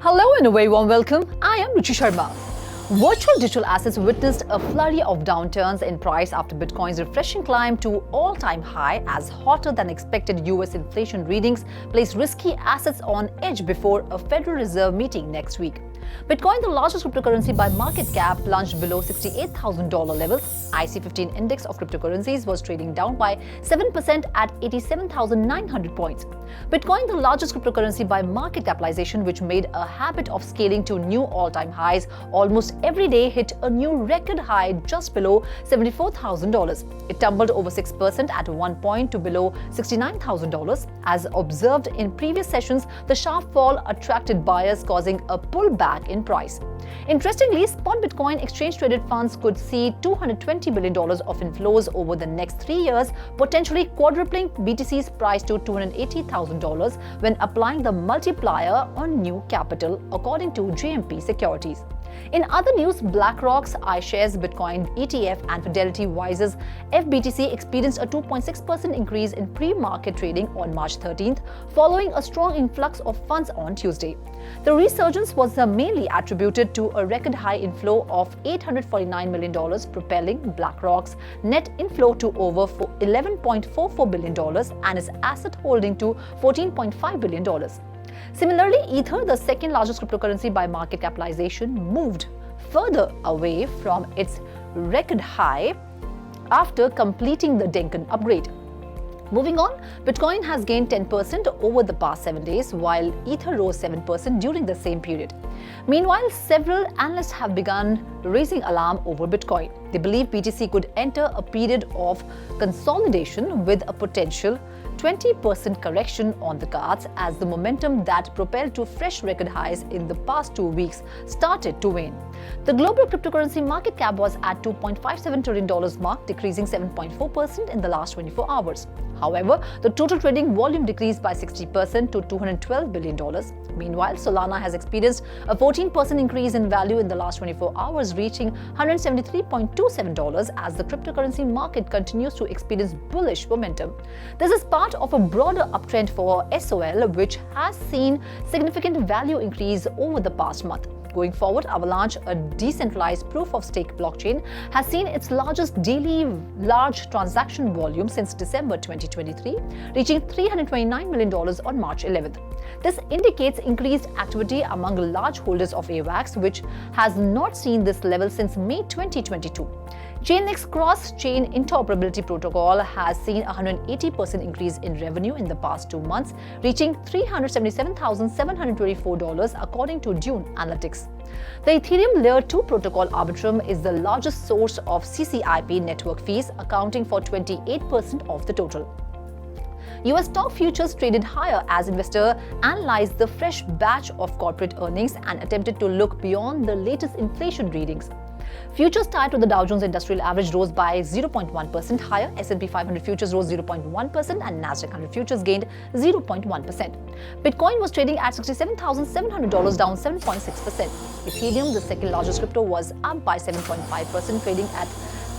Hello and a very warm welcome. I am Ruchi Sharma. Virtual digital assets witnessed a flurry of downturns in price after Bitcoin's refreshing climb to all-time high as hotter than expected US inflation readings placed risky assets on edge before a Federal Reserve meeting next week. Bitcoin, the largest cryptocurrency by market cap, plunged below $68,000 levels. IC15 index of cryptocurrencies was trading down by 7% at 87,900 points. Bitcoin, the largest cryptocurrency by market capitalization, which made a habit of scaling to new all-time highs almost every day, hit a new record high just below $74,000. It tumbled over 6% at one point to below $69,000. As observed in previous sessions, the sharp fall attracted buyers, causing a pullback in price. Interestingly, spot Bitcoin exchange-traded funds could see $220 billion of inflows over the next 3 years, potentially quadrupling BTC's price to $280,000 when applying the multiplier on new capital, according to JMP Securities. In other news, BlackRock's iShares Bitcoin ETF and Fidelity Wise's FBTC experienced a 2.6% increase in pre-market trading on March 13th, following a strong influx of funds on Tuesday. The resurgence was mainly attributed to a record high inflow of $849 million, propelling BlackRock's net inflow to over $11.44 billion and its asset holding to $14.5 billion. Similarly, Ether, the second largest cryptocurrency by market capitalization, moved further away from its record high after completing the Denken upgrade. Moving on, Bitcoin has gained 10% over the past 7 days, while Ether rose 7% during the same period. Meanwhile, several analysts have begun raising alarm over Bitcoin. They believe BTC could enter a period of consolidation with a potential 20% correction on the cards as the momentum that propelled to fresh record highs in the past 2 weeks started to wane. The global cryptocurrency market cap was at $2.57 trillion mark, decreasing 7.4% in the last 24 hours. However, the total trading volume decreased by 60% to $212 billion. Meanwhile, Solana has experienced a 14% increase in value in the last 24 hours, reaching $173.27 as the cryptocurrency market continues to experience bullish momentum. This is part of a broader uptrend for SOL, which has seen significant value increase over the past month. Going forward, Avalanche, a decentralized proof-of-stake blockchain, has seen its largest daily large transaction volume since December 2023, reaching $329 million on March 11th. This indicates increased activity among large holders of AVAX, which has not seen this level since May 2022. Chainlink's cross-chain interoperability protocol has seen a 180% increase in revenue in the past 2 months, reaching $377,724 according to Dune Analytics. The Ethereum Layer 2 protocol Arbitrum is the largest source of CCIP network fees, accounting for 28% of the total. US stock futures traded higher as investors analyzed the fresh batch of corporate earnings and attempted to look beyond the latest inflation readings. Futures tied to the Dow Jones Industrial Average rose by 0.1% higher, S&P 500 futures rose 0.1% and Nasdaq 100 futures gained 0.1%. Bitcoin was trading at $67,700, down 7.6%. Ethereum, the second largest crypto, was up by 7.5%, trading at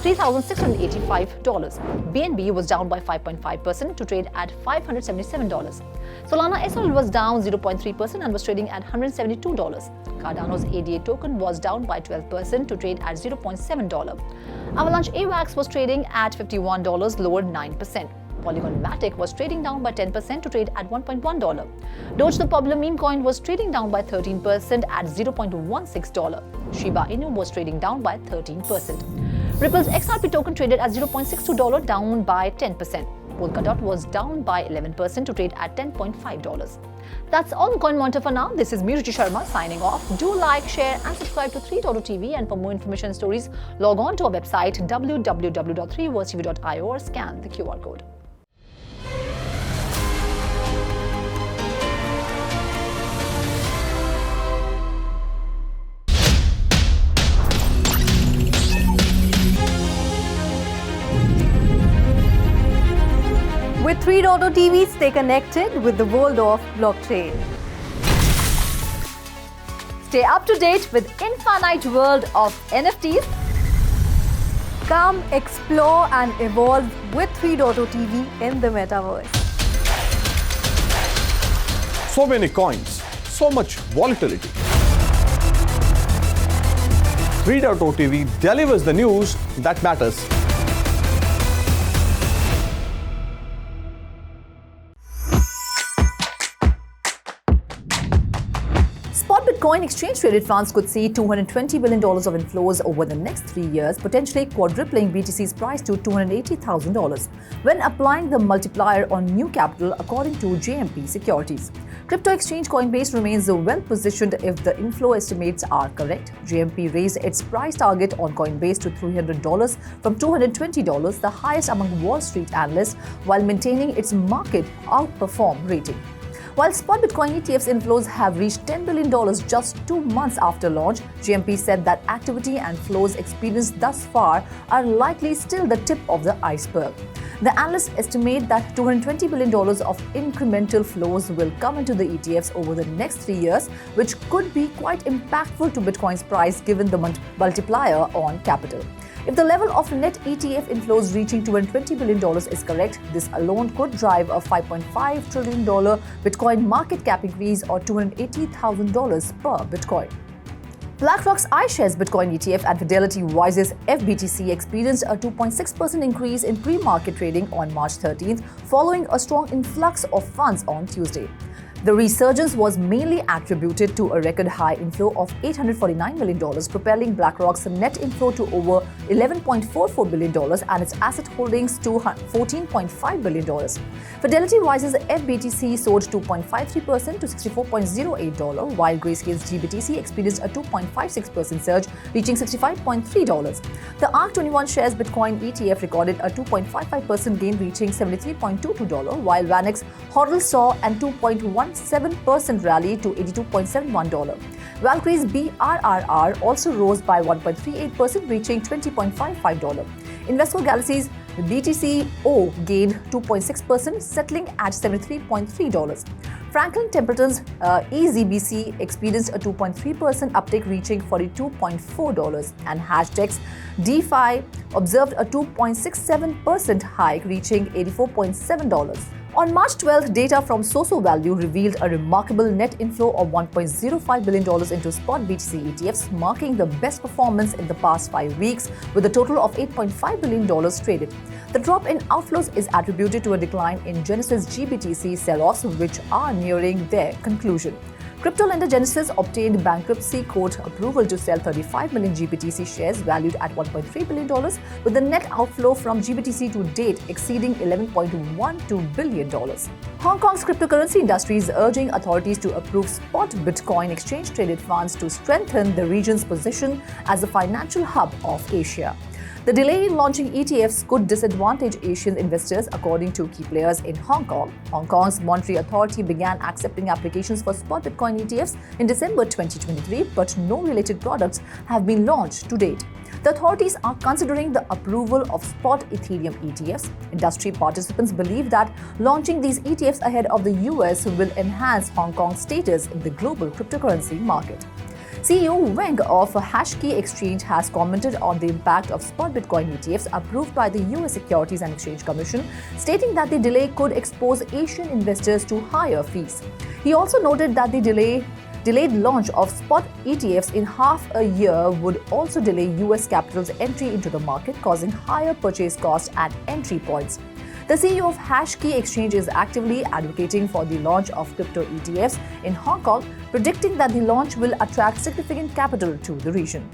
$3,685. BNB was down by 5.5% to trade at $577. Solana SL was down 0.3% and was trading at $172. Cardano's ADA token was down by 12% to trade at $0.7. Avalanche AVAX was trading at $51, lower 9%. Polygon Matic was trading down by 10% to trade at $1.1. Doge, the popular meme coin, was trading down by 13% at $0.16. Shiba Inu was trading down by 13%. Ripple's XRP token traded at $0.62, down by 10%. Polkadot was down by 11% to trade at $10.5. That's all on Coin Monitor for now. This is me, Ruchi Sharma, signing off. Do like, share and subscribe to 3.TV, and for more information and stories, log on to our website www.3versetv.io or scan the QR code. With 3.TV, stay connected with the world of blockchain. Stay up to date with infinite world of NFTs. Come explore and evolve with 3.TV in the Metaverse. So many coins, so much volatility. 3.0 TV delivers the news that matters. Spot Bitcoin exchange-traded funds could see $220 billion of inflows over the next 3 years, potentially quadrupling BTC's price to $280,000 when applying the multiplier on new capital, according to JMP Securities. Crypto exchange Coinbase remains well-positioned if the inflow estimates are correct. JMP raised its price target on Coinbase to $300 from $220, the highest among Wall Street analysts, while maintaining its market outperform rating. While spot Bitcoin ETF's inflows have reached $10 billion just 2 months after launch, GMP said that activity and flows experienced thus far are likely still the tip of the iceberg. The analysts estimate that $220 billion of incremental flows will come into the ETFs over the next 3 years, which could be quite impactful to Bitcoin's price given the multiplier on capital. If the level of net ETF inflows reaching $220 billion is correct, this alone could drive a $5.5 trillion Bitcoin market cap increase or $280,000 per Bitcoin. BlackRock's iShares Bitcoin ETF and Fidelity Wise's FBTC experienced a 2.6% increase in pre-market trading on March 13th, following a strong influx of funds on Tuesday. The resurgence was mainly attributed to a record high inflow of $849 million, propelling BlackRock's net inflow to over $11.44 billion and its asset holdings to $14.5 billion. Fidelity Wise's FBTC soared 2.53% to $64.08, while Grayscale's GBTC experienced a 2.56% surge, reaching $65.3. The ARK21 shares Bitcoin ETF recorded a 2.55% gain, reaching $73.22, while VanEck's HODL saw an 2.17% rally to $82.71. Valkyrie's BRRR also rose by 1.38%, reaching $20.55. Invesco Galaxy's BTCO gained 2.6%, settling at $73.3. Franklin Templeton's EZBC experienced a 2.3% uptick, reaching $42.4, and Hashtag's DeFi observed a 2.67% hike, reaching $84.7. On March 12th, data from Soso Value revealed a remarkable net inflow of $1.05 billion into spot BTC ETFs, marking the best performance in the past 5 weeks, with a total of $8.5 billion traded. The drop in outflows is attributed to a decline in Genesis GBTC sell-offs, which are nearing their conclusion. Crypto lender Genesis obtained bankruptcy court approval to sell 35 million GBTC shares valued at $1.3 billion, with the net outflow from GBTC to date exceeding $11.12 billion. Hong Kong's cryptocurrency industry is urging authorities to approve spot Bitcoin exchange-traded funds to strengthen the region's position as a financial hub of Asia. The delay in launching ETFs could disadvantage Asian investors, according to key players in Hong Kong. Hong Kong's monetary authority began accepting applications for spot Bitcoin ETFs in December 2023, but no related products have been launched to date. The authorities are considering the approval of spot Ethereum ETFs. Industry participants believe that launching these ETFs ahead of the US will enhance Hong Kong's status in the global cryptocurrency market. CEO Wang of Hashkey Exchange has commented on the impact of spot Bitcoin ETFs approved by the US Securities and Exchange Commission, stating that the delay could expose Asian investors to higher fees. He also noted that the delayed launch of spot ETFs in half a year would also delay US capital's entry into the market, causing higher purchase costs at entry points. The CEO of Hashkey Exchange is actively advocating for the launch of crypto ETFs in Hong Kong, predicting that the launch will attract significant capital to the region.